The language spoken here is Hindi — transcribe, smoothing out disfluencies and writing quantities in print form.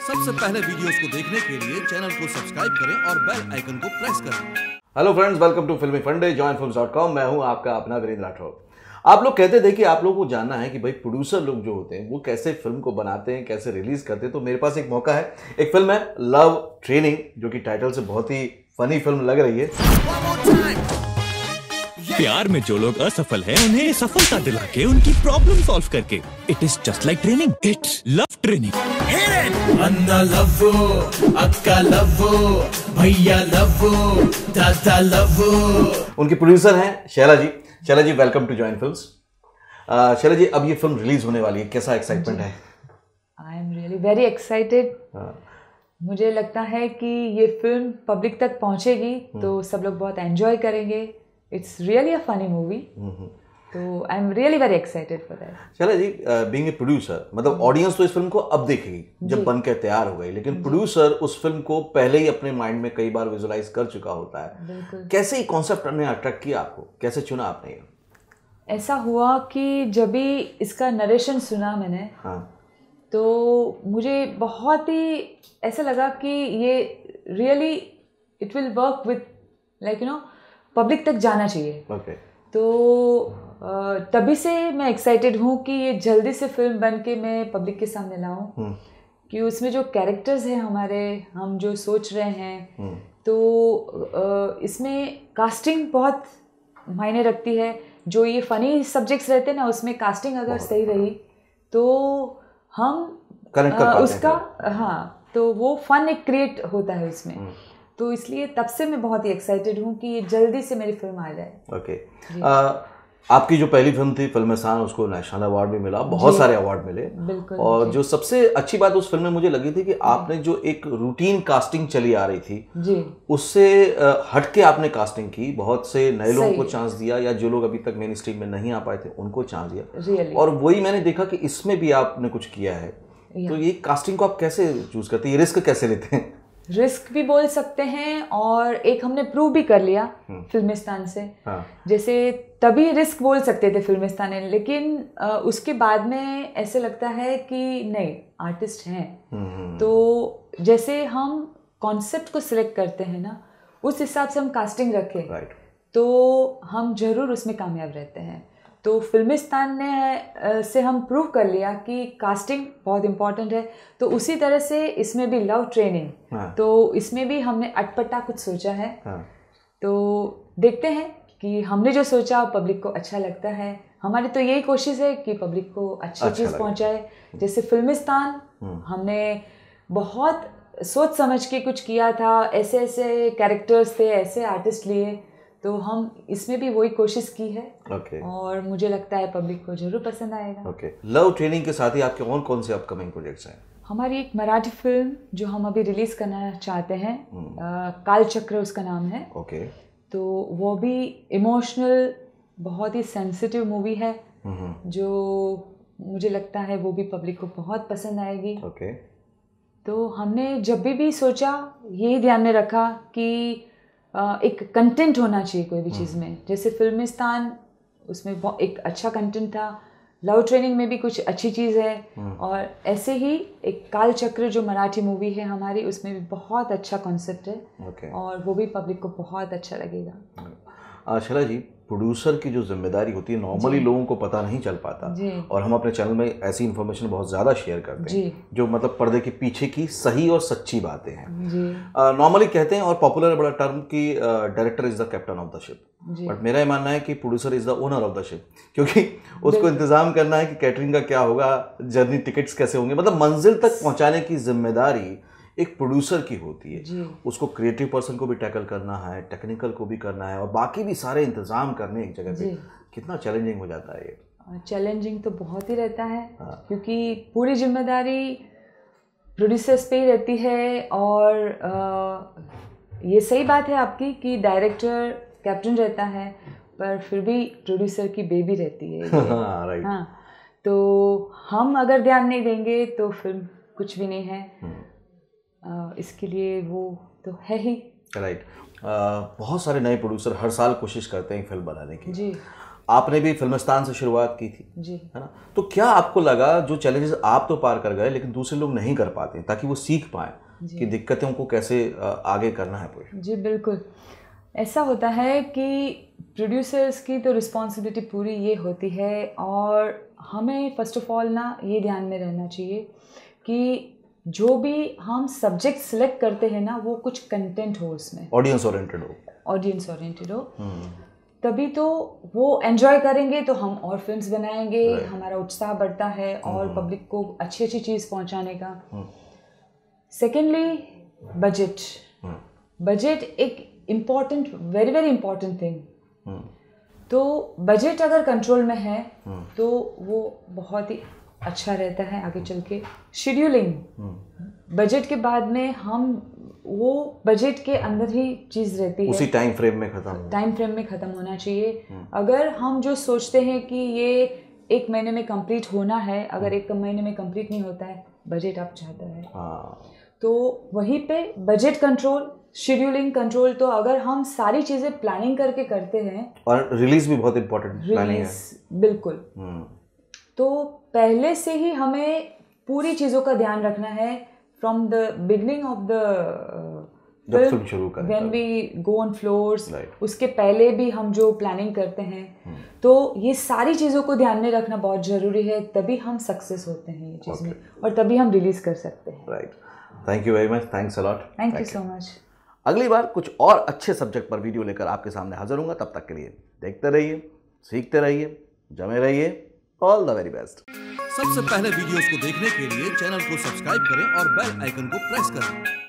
सबसे पहले वीडियोस को देखने के लिए चैनल को सब्सक्राइब करें और बेल आइकन को प्रेस करें। हेलो फ्रेंड्स, वेलकम टू फिल्मी फंडे joinfilms.com। मैं हूं आपका अपना वीरेंद्र राठौर। आप लोग कहते थे कि आप लोगों को जानना है कि भाई प्रोड्यूसर लोग जो होते हैं वो कैसे फिल्म को बनाते हैं, कैसे रिलीज करते हैं। तो मेरे पास एक मौका है। एक फिल्म है लव ट्रेनिंग, जो कि टाइटल से बहुत ही फनी फिल्म लग रही है। प्यार में जो लोग असफल हैं उन्हें सफलता दिला के उनकी प्रॉब्लम सॉल्व करके it is just like training, it's love training. अन्ना लव्वो, अक्का लव्वो, भैया लव्वो, दादा लव्वो। उनके प्रोड्यूसर हैं Shaila ji. Shaila ji, welcome to join films. Shaila ji, अब ये फिल्म रिलीज होने वाली है, कैसा एक्साइटमेंट है? आई एम रियली वेरी एक्साइटेड। मुझे लगता है कि ये फिल्म पब्लिक तक पहुंचेगी तो सब लोग बहुत एंजॉय करेंगे। It's really a funny movie, तो I am really very excited for that. Shaila ji, being a producer, मतलब ऑडियंस तो इस फिल्म को अब देखेगी जब बन के तैयार हो गई, लेकिन प्रोड्यूसर उस फिल्म को पहले ही अपने माइंड में कई बार विजुलाइज कर चुका होता है। कैसे ही कॉन्सेप्ट ने अट्रैक्ट किया आपको, कैसे चुना आपने ये? ऐसा हुआ कि जब भी इसका नरेशन सुना मैंने, तो मुझे बहुत ही ऐसा लगा कि ये really it will work with like public तक जाना चाहिए। तो तभी से मैं एक्साइटेड हूँ कि ये जल्दी से फिल्म बन के मैं पब्लिक के सामने लाऊं, कि उसमें जो कैरेक्टर्स हैं हमारे, हम जो सोच रहे हैं, तो इसमें कास्टिंग बहुत मायने रखती है। जो ये फनी सब्जेक्ट्स रहते हैं ना, उसमें कास्टिंग अगर सही रही तो हम कनेक्ट कर पाते उसका तो वो फन एक क्रिएट होता है उसमें। तो इसलिए तब से मैं बहुत ही एक्साइटेड हूँ कि ये जल्दी से मेरी फिल्म आ जाए। आपकी जो पहली फिल्म थी फिल्मिस्तान, उसको नेशनल अवार्ड भी मिला, बहुत सारे अवार्ड मिले। और जो सबसे अच्छी बात उस फिल्म में मुझे लगी थी कि आपने जो एक रूटीन कास्टिंग चली आ रही थी उससे हटके आपने कास्टिंग की, बहुत से नए लोगों को चांस दिया, या जो लोग अभी तक मेन स्ट्रीम में नहीं आ पाए थे उनको चांस दिया। और वही मैंने देखा कि इसमें भी आपने कुछ किया है। तो ये कास्टिंग को आप कैसे चूज करते हैं, ये रिस्क कैसे लेते हैं? रिस्क भी बोल सकते हैं, और एक हमने प्रूव भी कर लिया फिल्मिस्तान से। जैसे तभी रिस्क बोल सकते थे फिल्मिस्तान ने, लेकिन उसके बाद में ऐसे लगता है कि नहीं, आर्टिस्ट हैं तो जैसे हम कॉन्सेप्ट को सिलेक्ट करते हैं ना, उस हिसाब से हम कास्टिंग रखें तो हम जरूर उसमें कामयाब रहते हैं। तो फिल्मिस्तान ने से हम प्रूव कर लिया कि कास्टिंग बहुत इम्पोर्टेंट है। तो उसी तरह से इसमें भी लव ट्रेनिंग, तो इसमें भी हमने अटपटा कुछ सोचा है। तो देखते हैं कि हमने जो सोचा पब्लिक को अच्छा लगता है। हमारी तो यही कोशिश है कि पब्लिक को अच्छी चीज़ पहुंचाए। जैसे फिल्मिस्तान हमने बहुत सोच समझ के कुछ किया था, ऐसे ऐसे कैरेक्टर्स थे, ऐसे आर्टिस्ट लिए, तो हम इसमें भी वही कोशिश की है। और मुझे लगता है पब्लिक को जरूर पसंद आएगा। लव ट्रेनिंग के साथ ही आपके और कौन से अपकमिंग प्रोजेक्ट्स हैं? हमारी एक मराठी फिल्म जो हम अभी रिलीज करना चाहते हैं, कालचक्र उसका नाम है। तो वो भी इमोशनल, बहुत ही सेंसिटिव मूवी है, जो मुझे लगता है वो भी पब्लिक को बहुत पसंद आएगी। तो हमने जब भी सोचा यही ध्यान में रखा कि एक कंटेंट होना चाहिए कोई भी चीज़ में। जैसे फिल्मिस्तान, उसमें एक अच्छा कंटेंट था, लव ट्रेनिंग में भी कुछ अच्छी चीज़ है, और ऐसे ही एक कालचक्र जो मराठी मूवी है हमारी, उसमें भी बहुत अच्छा कॉन्सेप्ट है। और वो भी पब्लिक को बहुत अच्छा लगेगा। शैला जी, प्रोड्यूसर की जो जिम्मेदारी होती है नॉर्मली लोगों को पता नहीं चल पाता, और हम अपने चैनल में ऐसी इन्फॉर्मेशन बहुत ज़्यादा शेयर करते हैं जो मतलब पर्दे के पीछे की सही और सच्ची बातें हैं। नॉर्मली कहते हैं, और पॉपुलर बड़ा टर्म कि director is the captain of the ship, but मेरा ये मानना है कि producer is the owner of the ship, क्योंकि उसको इंतजाम करना है कि कैटरिंग का क्या होगा, जर्नी टिकट्स कैसे होंगे, मतलब मंजिल तक पहुँचाने की जिम्मेदारी एक प्रोड्यूसर की होती है। उसको क्रिएटिव पर्सन को भी टैकल करना है, टेक्निकल को भी करना है, और बाकी भी सारे इंतजाम करने एक जगह पे। कितना चैलेंजिंग हो जाता है ये? चैलेंजिंग तो बहुत ही रहता है, क्योंकि पूरी जिम्मेदारी प्रोड्यूसर्स पे ही रहती है। और ये सही बात है आपकी कि डायरेक्टर कैप्टन रहता है, पर फिर भी प्रोड्यूसर की बेबी रहती है। तो हम अगर ध्यान नहीं देंगे तो फिल्म कुछ भी नहीं है। इसके लिए वो तो है ही। बहुत सारे नए प्रोड्यूसर हर साल कोशिश करते हैं फिल्म बनाने की। आपने भी फिल्मिस्तान से शुरुआत की थी जी, है ना, तो क्या आपको लगा जो चैलेंजेस आप तो पार कर गए लेकिन दूसरे लोग नहीं कर पाते, ताकि वो सीख पाएं कि दिक्कतों को कैसे आगे करना है पूरी? जी बिल्कुल, ऐसा होता है कि प्रोड्यूसर्स की तो रिस्पॉन्सिबिलिटी पूरी ये होती है, और हमें फर्स्ट ऑफ ऑल ना ये ध्यान में रहना चाहिए कि जो भी हम सब्जेक्ट सिलेक्ट करते हैं ना वो कुछ कंटेंट हो, उसमें ऑडियंस ओरिएंटेड हो, तभी तो वो एंजॉय करेंगे, तो हम और फिल्म्स बनाएंगे, हमारा उत्साह बढ़ता है और पब्लिक को अच्छी अच्छी चीज़ पहुंचाने का। सेकेंडली बजट एक important, very very important thing. तो बजट अगर कंट्रोल में है तो वो बहुत ही अच्छा रहता है आगे चल के। शेड्यूलिंग, बजट के बाद में हम वो बजट के अंदर ही चीज़ रहती है, उसी टाइम फ्रेम में ख़त्म होना चाहिए। अगर हम जो सोचते हैं कि ये 1 महीने में कंप्लीट होना है, अगर 1 महीने में कंप्लीट नहीं होता है, बजट आप चाहता है, तो वहीं पे बजट कंट्रोल, शेड्यूलिंग कंट्रोल। तो अगर हम सारी चीज़ें प्लानिंग करके करते हैं, और रिलीज भी बहुत इम्पोर्टेंट प्लानिंग है, बिल्कुल, तो पहले से ही हमें पूरी चीज़ों का ध्यान रखना है from the beginning of the film शुरू करें, when we go on floors, उसके पहले भी हम जो प्लानिंग करते हैं, तो ये सारी चीज़ों को ध्यान में रखना बहुत ज़रूरी है, तभी हम सक्सेस होते हैं ये चीज़ में, और तभी हम रिलीज़ कर सकते हैं। Right, thank you very much, thanks a lot, thank you so much. अगली बार कुछ और अच्छे सब्जेक्ट पर वीडियो लेकर आपके सामने हाजिर होऊंगा, तब तक के लिए देखते रहिए, सीखते रहिए, जमे रहिए, ऑल द वेरी बेस्ट। सबसे पहले वीडियोस को देखने के लिए चैनल को सब्सक्राइब करें और बेल आइकन को प्रेस करें।